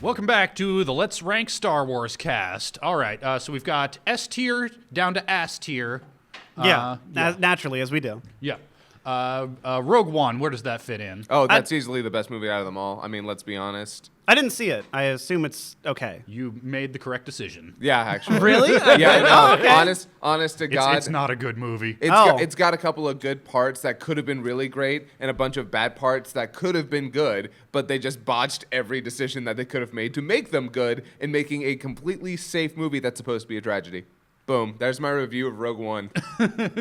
Welcome back to the Let's Rank Star Wars cast. All right, so we've got S tier down to ass tier. Naturally, as we do. Yeah. Rogue One, where does that fit in? Oh, that's easily the best movie out of them all. I mean, let's be honest. I didn't see it. I assume it's okay. You made the correct decision. Yeah, actually. Really? Yeah, no. Oh, okay. Honest to God. It's not a good movie. It's got a couple of good parts that could have been really great and a bunch of bad parts that could have been good, but they just botched every decision that they could have made to make them good in making a completely safe movie that's supposed to be a tragedy. Boom. There's my review of Rogue One.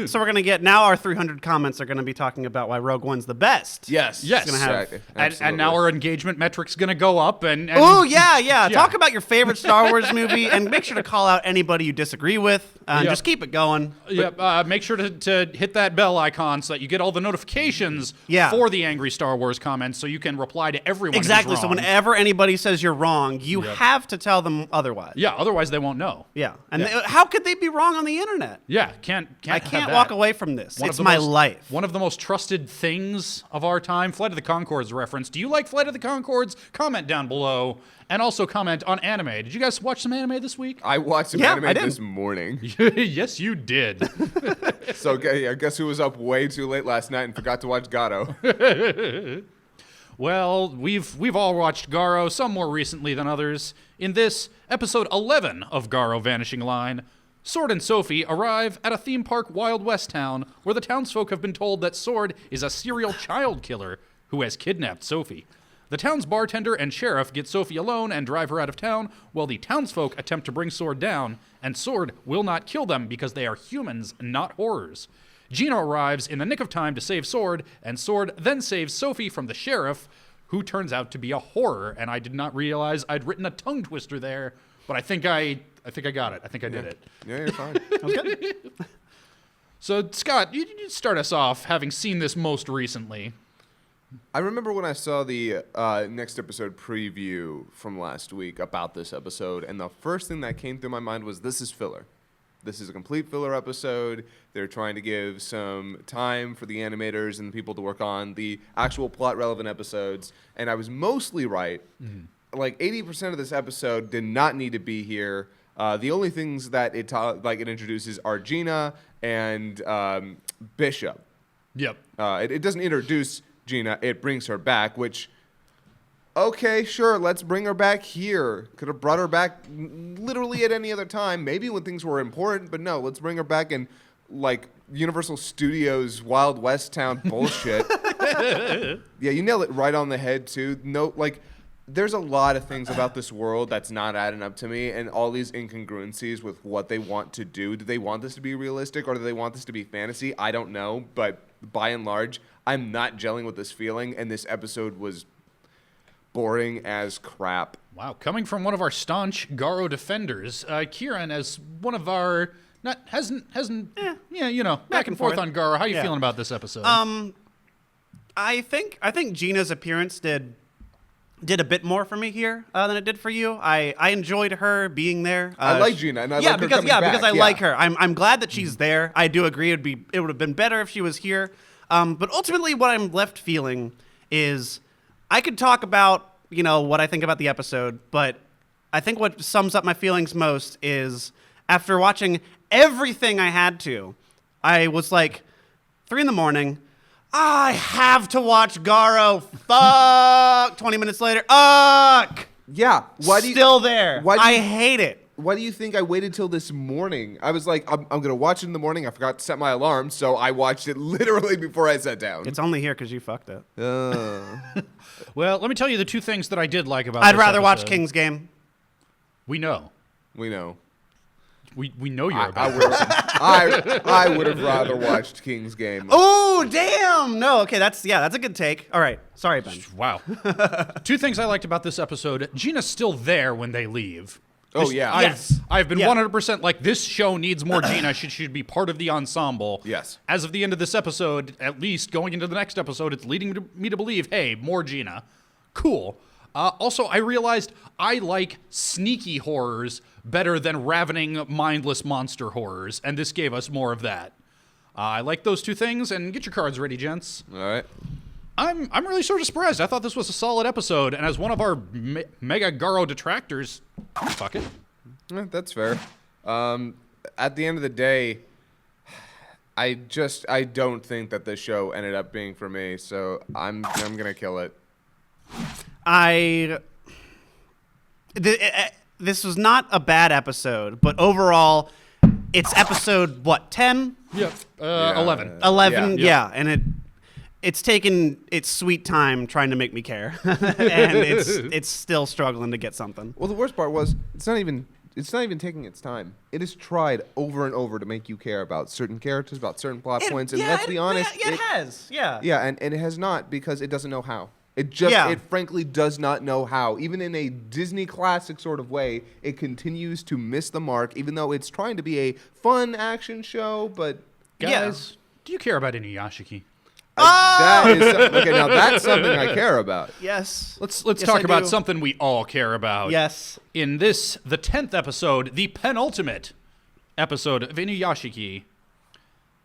So we're going to get, now our 300 comments are going to be talking about why Rogue One's the best. Yes. Yes. It's gonna have, Exactly. And now our engagement metric's going to go up. And oh, yeah. Talk about your favorite Star Wars movie and make sure to call out anybody you disagree with. Just keep it going. Yep. Make sure to hit that bell icon so that you get all the notifications for the Angry Star Wars comments so you can reply to everyone Exactly. who's So wrong. whenever anybody says you're wrong, you have to tell them otherwise. Yeah, otherwise they won't know. Yeah. And how could they be wrong on the internet? Yeah, I can't walk away from this. It's my life. One of the most trusted things of our time. Flight of the Conchords reference. Do you like Flight of the Conchords? Comment down below. And also comment on anime. Did you guys watch some anime this week? I watched some anime this morning. Yes, you did. So I guess who was up way too late last night and forgot to watch Garo? Well, we've all watched Garo, some more recently than others. In this, episode 11 of Garo Vanishing Line, Sword and Sophie arrive at a theme park Wild West town where the townsfolk have been told that Sword is a serial child killer who has kidnapped Sophie. The town's bartender and sheriff get Sophie alone and drive her out of town, while the townsfolk attempt to bring Sword down, and Sword will not kill them because they are humans, not horrors. Gina arrives in the nick of time to save Sword, and Sword then saves Sophie from the sheriff, who turns out to be a horror, and I did not realize I'd written a tongue twister there, but I think I got it. I think I did it. Yeah, you're fine. That was good. So, Scott, you start us off, having seen this most recently. I remember when I saw the next episode preview from last week about this episode, and the first thing that came through my mind was, this is filler. This is a complete filler episode. They're trying to give some time for the animators and the people to work on the actual plot-relevant episodes, and I was mostly right. Mm-hmm. Like 80% of this episode did not need to be here. The only things that it introduces are Gina and Bishop. Yep. It doesn't introduce Gina, it brings her back, which, okay, sure, let's bring her back here. Could have brought her back literally at any other time, maybe when things were important, but no, let's bring her back in, like, Universal Studios Wild West town bullshit. Yeah, you nailed it right on the head, too. No, like, there's a lot of things about this world that's not adding up to me, and all these incongruencies with what they want to do. Do they want this to be realistic, or do they want this to be fantasy? I don't know, but by and large, I'm not gelling with this feeling, and this episode was boring as crap. Wow, coming from one of our staunch Garo defenders, Kieran, as one of our back and forth on Garo. How you feeling about this episode? I think Gina's appearance did a bit more for me here than it did for you. I enjoyed her being there. I like Gina, and I like her coming back. Because I like her. I'm glad that she's there. I do agree it would have been better if she was here. But ultimately, what I'm left feeling is I could talk about what I think about the episode, but I think what sums up my feelings most is after watching everything I had to, I was like 3 a.m. I have to watch Garo. Fuck. 20 minutes later. Ugh. Yeah. Still there. I hate it. Why do you think I waited till this morning? I was like, I'm going to watch it in the morning. I forgot to set my alarm, so I watched it literally before I sat down. It's only here because you fucked it. Well, let me tell you the two things that I did like about I'd this rather watch episode. King's Game. We know. We know. We know you're about I would have rather watched King's Game. Oh, damn. No, okay, that's a good take. All right. Sorry, Ben. Wow. Two things I liked about this episode. Gina's still there when they leave. Oh, yeah. I've been 100% like, this show needs more Gina. She should be part of the ensemble. Yes. As of the end of this episode, at least going into the next episode, it's leading me to believe, hey, more Gina. Cool. Also, I realized I like sneaky horrors better than ravening, mindless monster horrors, and this gave us more of that. I like those two things, and get your cards ready, gents. All right. I'm really sort of surprised. I thought this was a solid episode, and as one of our mega Garo detractors, fuck it. That's fair. At the end of the day, I don't think that the show ended up being for me, so I'm gonna kill it. This was not a bad episode, but overall, it's episode, 10? Yep. 11. 11, yeah. And it's taken its sweet time trying to make me care. And it's still struggling to get something. Well, the worst part was, it's not even taking its time. It has tried over and over to make you care about certain characters, about certain plot points, and let's be honest, it has. Yeah. Yeah, and it has not because it doesn't know how. It frankly does not know how. Even in a Disney classic sort of way, it continues to miss the mark, even though it's trying to be a fun action show, but Guys, do you care about Inuyashiki? Now that's something I care about. Yes. Let's talk about something we all care about. Yes. In this, the 10th episode, the penultimate episode of Inuyashiki,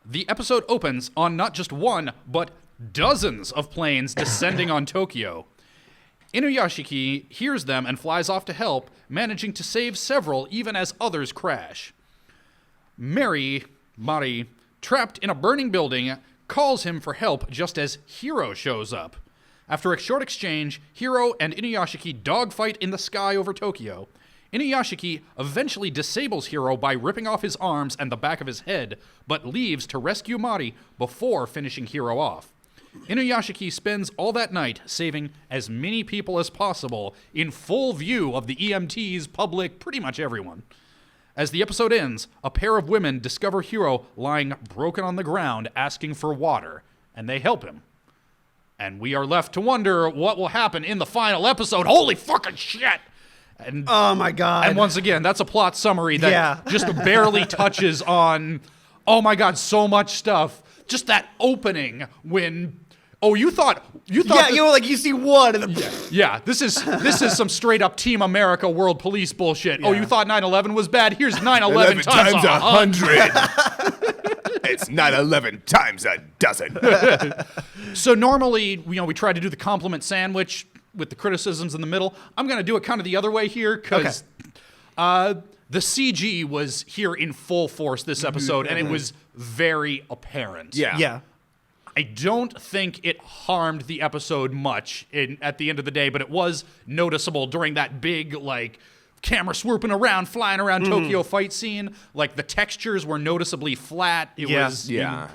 the episode opens on not just one, but dozens of planes descending on Tokyo. Inuyashiki hears them and flies off to help, managing to save several even as others crash. Mari, trapped in a burning building, calls him for help just as Hiro shows up. After a short exchange, Hiro and Inuyashiki dogfight in the sky over Tokyo. Inuyashiki eventually disables Hiro by ripping off his arms and the back of his head, but leaves to rescue Mari before finishing Hiro off. Inuyashiki spends all that night saving as many people as possible in full view of the EMTs, public, pretty much everyone. As the episode ends, a pair of women discover Hiro lying broken on the ground asking for water, and they help him. And we are left to wonder what will happen in the final episode. Holy fucking shit! And, oh my god. And once again, that's a plot summary that just barely touches on, oh my god, so much stuff. Just that opening when... Oh, you thought yeah, you were like, you see one. And yeah, this is some straight up Team America World Police bullshit. Yeah. Oh, you thought 9/11 was bad? Here's 9/11 times 100. It's 9/11 times a dozen. So normally, we try to do the compliment sandwich with the criticisms in the middle. I'm going to do it kind of the other way here because the CG was here in full force this episode, and it was very apparent. Yeah. I don't think it harmed the episode much at the end of the day, but it was noticeable during that big, camera swooping around, flying around Tokyo fight scene. Like, the textures were noticeably flat. It was... Yeah.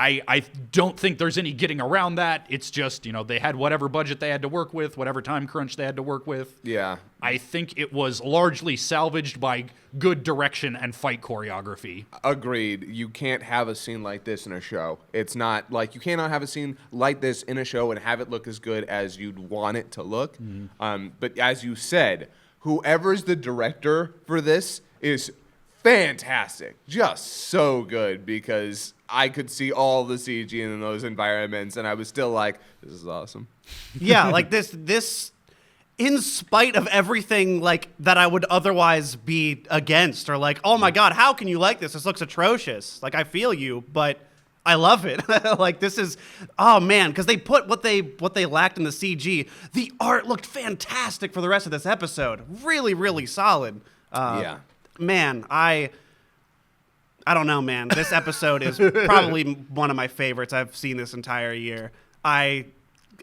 I don't think there's any getting around that. It's just, they had whatever budget they had to work with, whatever time crunch they had to work with. Yeah. I think it was largely salvaged by good direction and fight choreography. Agreed. You can't have a scene like this in a show. It's not you cannot have a scene like this in a show and have it look as good as you'd want it to look. But as you said, whoever's the director for this is fantastic. Just so good because I could see all the CG in those environments and I was still like, this is awesome. Yeah, this in spite of everything that I would otherwise be against or oh my god, how can you like this? This looks atrocious. I feel you, but I love it. This is, oh man, because they put what they lacked in the CG. The art looked fantastic for the rest of this episode. Really, really solid. Yeah. Man, I don't know, man. This episode is probably one of my favorites I've seen this entire year. I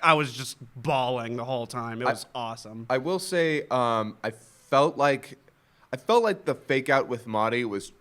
was just bawling the whole time. It was awesome. I will say, I felt like the fake out with Mari was.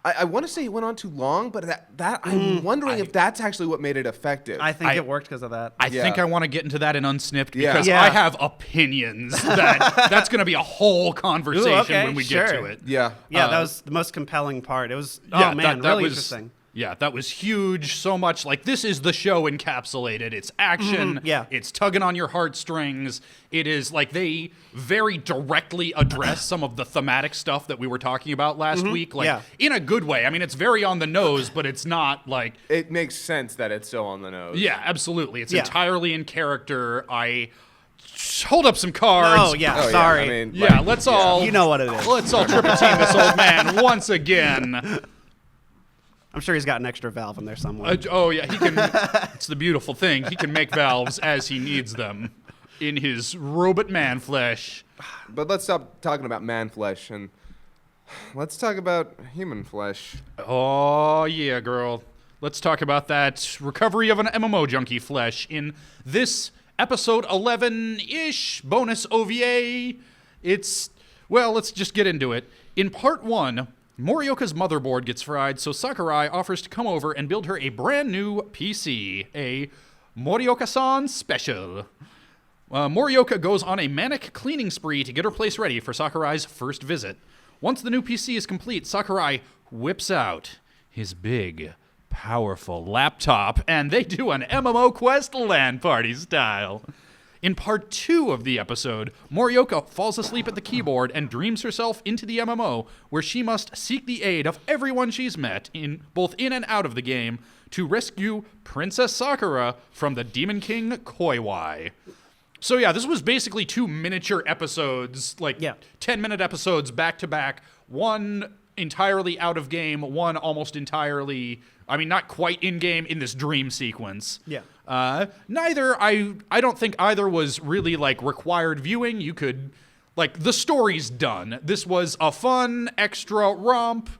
I want to say it went on too long, but I'm wondering if that's actually what made it effective. I think it worked because of that. I think I want to get into that in Unsnipped because I have opinions that's going to be a whole conversation when we get to it. Yeah. Yeah, that was the most compelling part. It was, really interesting. Yeah, that was huge. So much this is the show encapsulated. It's action. It's tugging on your heartstrings. It is they very directly address some of the thematic stuff that we were talking about last week. In a good way. I mean, it's very on the nose, but it's not It makes sense that it's so on the nose. Yeah, absolutely. It's entirely in character. Hold up some cards. Oh, yeah. Sorry. Yeah, I mean, let's all... You know what it is. Let's all triple team this old man once again. I'm sure he's got an extra valve in there somewhere. Oh yeah, he can. It's the beautiful thing. He can make valves as he needs them in his robot man flesh. But let's stop talking about man flesh and let's talk about human flesh. Oh yeah, girl. Let's talk about that recovery of an MMO Junkie flesh in this episode 11-ish bonus OVA. Let's just get into it. In part 1, Morioka's motherboard gets fried, so Sakurai offers to come over and build her a brand new PC, a Morioka-san special. Morioka goes on a manic cleaning spree to get her place ready for Sakurai's first visit. Once the new PC is complete, Sakurai whips out his big, powerful laptop, and they do an MMO Quest LAN party style. In part 2 of the episode, Morioka falls asleep at the keyboard and dreams herself into the MMO, where she must seek the aid of everyone she's met, both in and out of the game, to rescue Princess Sakura from the Demon King Koiwai. So yeah, this was basically 2 miniature episodes, 10-minute episodes back to back, one entirely out of game, one almost entirely, not quite in game, in this dream sequence. Yeah. I don't think either was really required viewing. You could, the story's done. This was a fun extra romp.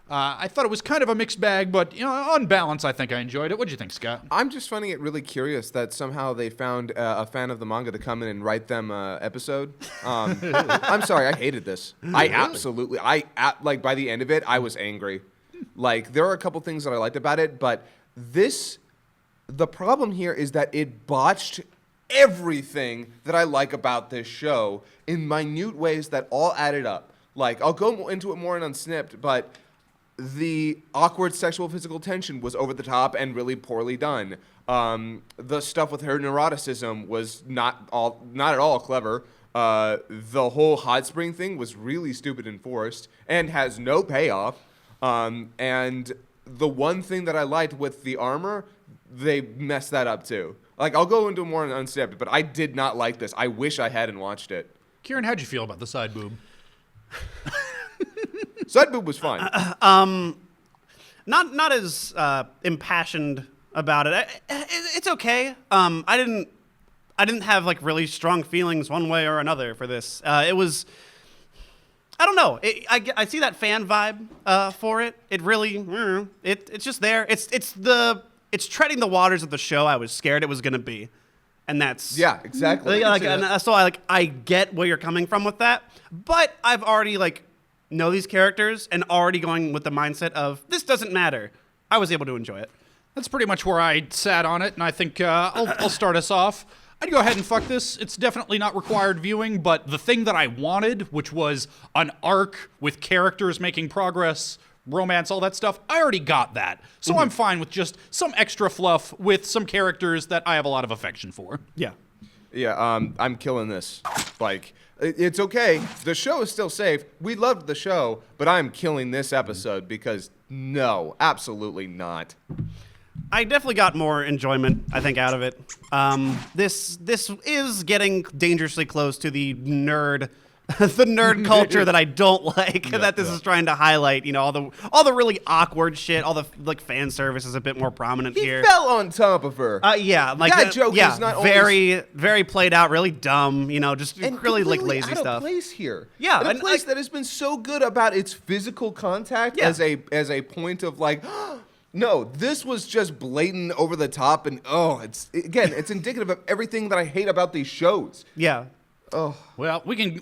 I thought it was kind of a mixed bag, but on balance, I think I enjoyed it. What'd you think, Scott? I'm just finding it really curious that somehow they found a fan of the manga to come in and write them an episode. I'm sorry, I hated this. I absolutely, by the end of it, I was angry. There are a couple things that I liked about it, but the problem here is that it botched everything that I like about this show in minute ways that all added up. I'll go into it more in Unsnipped, but the awkward sexual physical tension was over the top and really poorly done. The stuff with her neuroticism was not at all clever. The whole hot spring thing was really stupid and forced and has no payoff. And the one thing that I liked with the armor, they messed that up too. I'll go into more on Unsnipped, but I did not like this. I wish I hadn't watched it. Kieran, how'd you feel about the side boob? Side boob was fine. Not as impassioned about it. It's okay. I didn't have really strong feelings one way or another for this. It was, I don't know. I see that fan vibe for it. It really, it's just there. It's treading the waters of the show I was scared it was gonna be, and that's yeah, exactly. I get where you're coming from with that, but I've already know these characters and already going with the mindset of this doesn't matter. I was able to enjoy it. That's pretty much where I sat on it, and I think I'll start us off. I'd go ahead and fuck this. It's definitely not required viewing, but the thing that I wanted, which was an arc with characters making progress, romance, all that stuff, I already got that. So I'm fine with just some extra fluff with some characters that I have a lot of affection for. Yeah. Yeah, I'm killing this. It's okay. The show is still safe. We loved the show, but I'm killing this episode because no, absolutely not. I definitely got more enjoyment, I think, out of it. This is getting dangerously close to the nerd culture that I don't like, that this is trying to highlight. All the really awkward shit, all the fan service is a bit more prominent here. He fell on top of her. That joke is not very, always... very played out, really dumb. Just and really lazy out stuff. Of place here. Yeah, in a place that has been so good about its physical contact as a point of no, this was just blatant, over the top, and it's indicative of everything that I hate about these shows. Yeah. Oh. Well, we can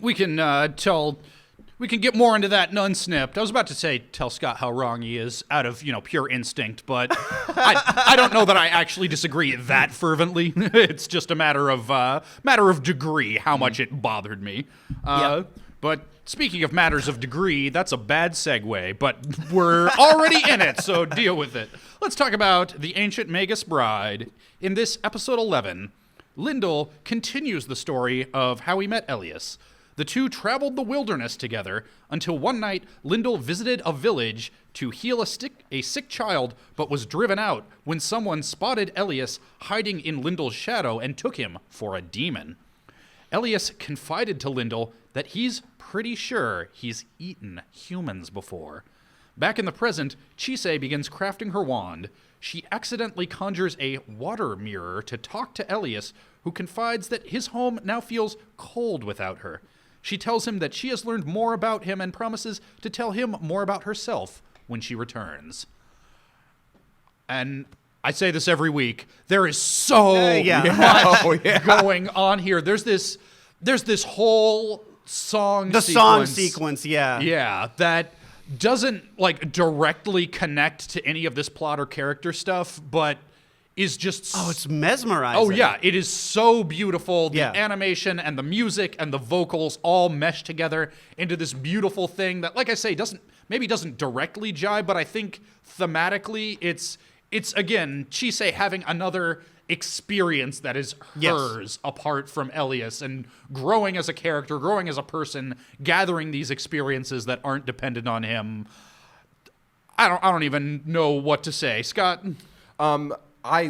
get more into that in Unsnipped. I was about to say tell Scott how wrong he is out of pure instinct, but I don't know that I actually disagree that fervently. It's just a matter of degree how much it bothered me. But speaking of matters of degree, that's a bad segue, but we're already in it, so deal with it. Let's talk about the ancient Magus bride. In this episode 11, Lyndall continues the story of how he met Elias. The two traveled the wilderness together until one night Lyndall visited a village to heal a sick child, but was driven out when someone spotted Elias hiding in Lyndall's shadow and took him for a demon. Elias confided to Lyndall that he's pretty sure he's eaten humans before. Back in the present, Chise begins crafting her wand. She accidentally conjures a water mirror to talk to Elias, who confides that his home now feels cold without her. She tells him that she has learned more about him and promises to tell him more about herself when she returns. And I say this every week, there is so much going on here. There's this whole song sequence. The song sequence, yeah. Yeah, that doesn't like directly connect to any of this plot or character stuff, but is just it's mesmerizing. Oh yeah, it is so beautiful. The Yeah. animation and the music and the vocals all mesh together into this beautiful thing that, like I say, doesn't directly jive, but I think thematically it's again Chise having another experience that is hers apart from Elias, and growing as a character, growing as a person, gathering these experiences that aren't dependent on him. I don't even know what to say, Scott. I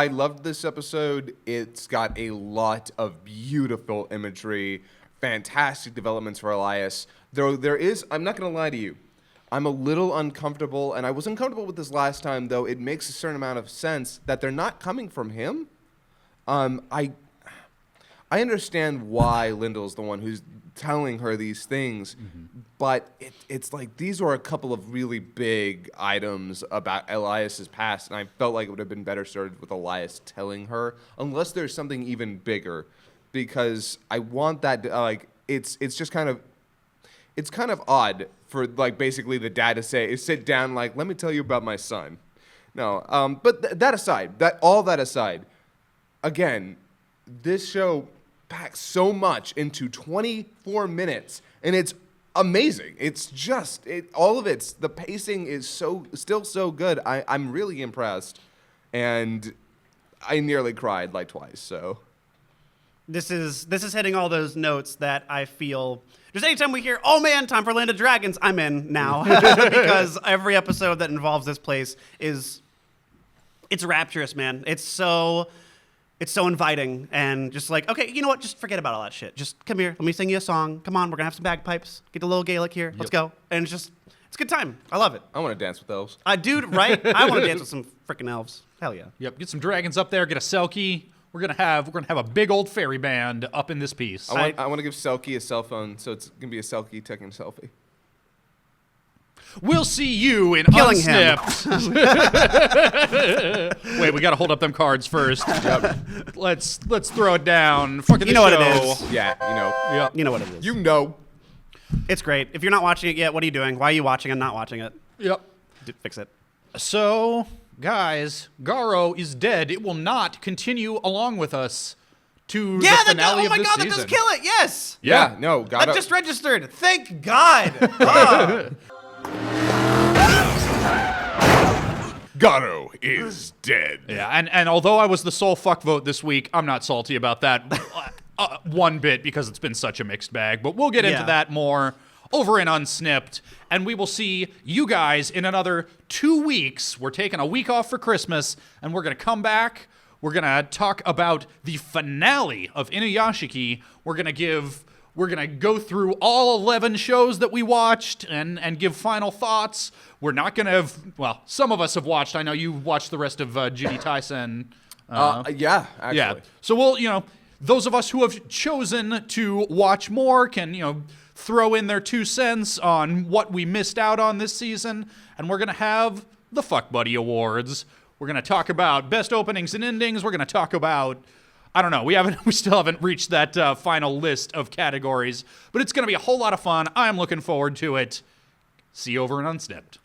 loved this episode. It's got a lot of beautiful imagery, fantastic developments for Elias. Though I'm not going to lie to you, I'm a little uncomfortable, and I was uncomfortable with this last time, though it makes a certain amount of sense that they're not coming from him. I understand why Lyndall's the one who's telling her these things, but it's like these were a couple of really big items about Elias's past, and I felt like it would have been better served with Elias telling her, unless there's something even bigger, because I want that it's just kind of odd for like basically the dad to sit down like, let me tell you about my son. No, but that aside, again, this show packs so much into 24 minutes, and it's amazing. It's just the pacing is still so good. I'm really impressed, and I nearly cried like twice. So this is hitting all those notes that I feel. Just anytime we hear, oh man, time for Land of Dragons, I'm in now. Because every episode that involves this place it's rapturous, man. It's so inviting, and just like, okay, you know what? Just forget about all that shit. Just come here. Let me sing you a song. Come on, we're gonna have some bagpipes. Get the little Gaelic here. Let's go. And it's a good time. I love it. I want to dance with elves. Dude, right? I want to dance with some freaking elves. Hell yeah. Yep, get some dragons up there. Get a Selkie. We're gonna have a big old fairy band up in this piece. I want to give Selkie a cell phone, so it's gonna be a Selkie taking a selfie. We'll see you in Killing Unsnipped. Wait, we gotta hold up them cards first. Yep. Let's throw it down. Fucking You know what it is. Yeah, you know. Yep. You know what it is. You know. It's great. If you're not watching it yet, what are you doing? Why are you watching and not watching it? Yep. Fix it. So, guys, Garo is dead. It will not continue along with us to the finale of this season. That does kill it. Yes. Yeah, no, That just registered. Thank God. Garo is dead. Yeah, and although I was the sole fuck vote this week, I'm not salty about that one bit, because it's been such a mixed bag. But we'll get into that more over in Unsnipped, and we will see you guys in another 2 weeks. We're taking a week off for Christmas, and we're going to come back. We're going to talk about the finale of Inuyashiki. We're going to go through all 11 shows that we watched and give final thoughts. We're not going to some of us have watched. I know you watched the rest of Jujutsu Kaisen. Yeah, actually. Yeah. So we'll, those of us who have chosen to watch more can, throw in their 2 cents on what we missed out on this season. And we're going to have the Fuck Buddy Awards. We're going to talk about best openings and endings. We're going to talk about, I don't know, we still haven't reached that final list of categories, but it's going to be a whole lot of fun. I'm looking forward to it. See you over in Unsnipped.